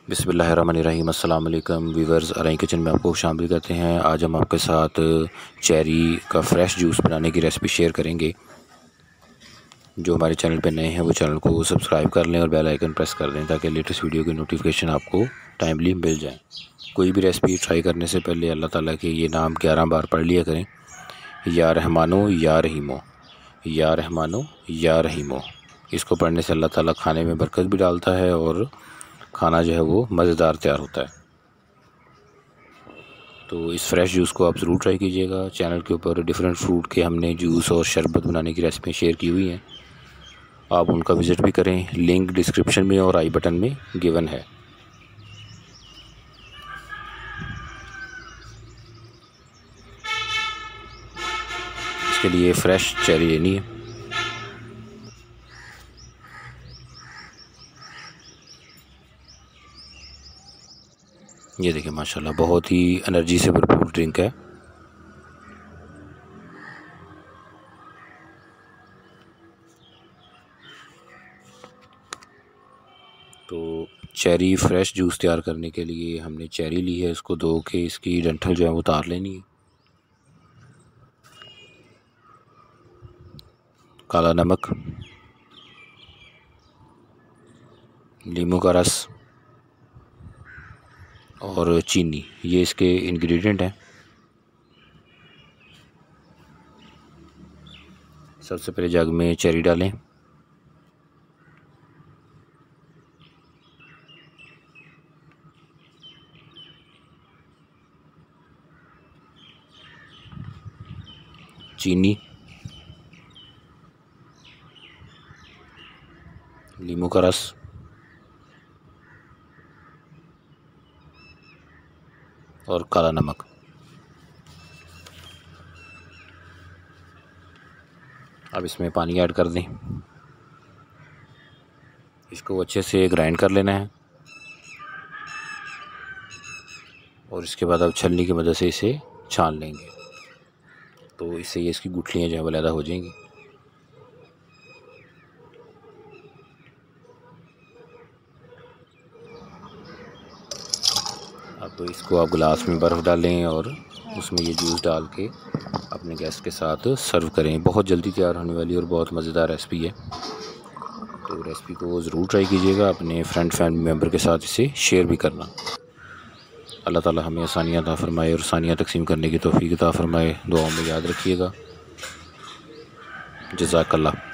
बिस्मिल्लाहिर्रहमानिर्रहीम। अस्सलाम वालेकुम व्यूअर्स, अराई किचन में आपको शामिल करते हैं। आज हम आपके साथ चेरी का फ़्रेश जूस बनाने की रेसिपी शेयर करेंगे। जो हमारे चैनल पे नए हैं वो चैनल को सब्सक्राइब कर लें और बेल आइकन प्रेस कर दें ताकि लेटेस्ट वीडियो की नोटिफिकेशन आपको टाइमली मिल जाए। कोई भी रेसिपी ट्राई करने से पहले अल्लाह ताला के ये नाम 11 बार पढ़ लिया करें। या रहमानो या रहीमो, या रहमानो या रहीमो। इसको पढ़ने से अल्लाह ताला खाने में बरकत भी डालता है और खाना जो है वो मज़ेदार तैयार होता है। तो इस फ्रेश जूस को आप ज़रूर ट्राई कीजिएगा। चैनल के ऊपर डिफरेंट फ्रूट के हमने जूस और शरबत बनाने की रेसिपी शेयर की हुई हैं, आप उनका विज़िट भी करें। लिंक डिस्क्रिप्शन में और आई बटन में गिवन है। इसके लिए फ़्रेश चेरी लेनी है। ये देखिए माशाल्लाह बहुत ही एनर्जी से भरपूर ड्रिंक है। तो चेरी फ्रेश जूस तैयार करने के लिए हमने चेरी ली है, इसको धो के इसकी डंठल जो है वो उतार लेनी है। काला नमक, नींबू का रस और चीनी, ये इसके इंग्रेडिएंट हैं। सबसे पहले जग में चेरी डालें, चीनी, नींबू का रस और काला नमक। अब इसमें पानी ऐड कर दें, इसको अच्छे से ग्राइंड कर लेना है और इसके बाद अब छलनी की मदद से इसे छान लेंगे। तो इससे ये इसकी गुठलियाँ जो है वो अलग हो जाएंगी। अब तो इसको आप गिलास में बर्फ़ डालें और उसमें ये जूस डाल के अपने गेस्ट के साथ सर्व करें। बहुत जल्दी तैयार होने वाली और बहुत मज़ेदार रेसिपी है। तो रेसिपी को ज़रूर ट्राई कीजिएगा, अपने फ्रेंड फैमिली मेम्बर के साथ इसे शेयर भी करना। अल्लाह ताला हमें आसानियाँ अता फ़रमाए और आसानियाँ तक़सीम करने की तौफ़ीक़ अता फ़रमाए। दुआओं में याद रखिएगा। जज़ाकल्लाह।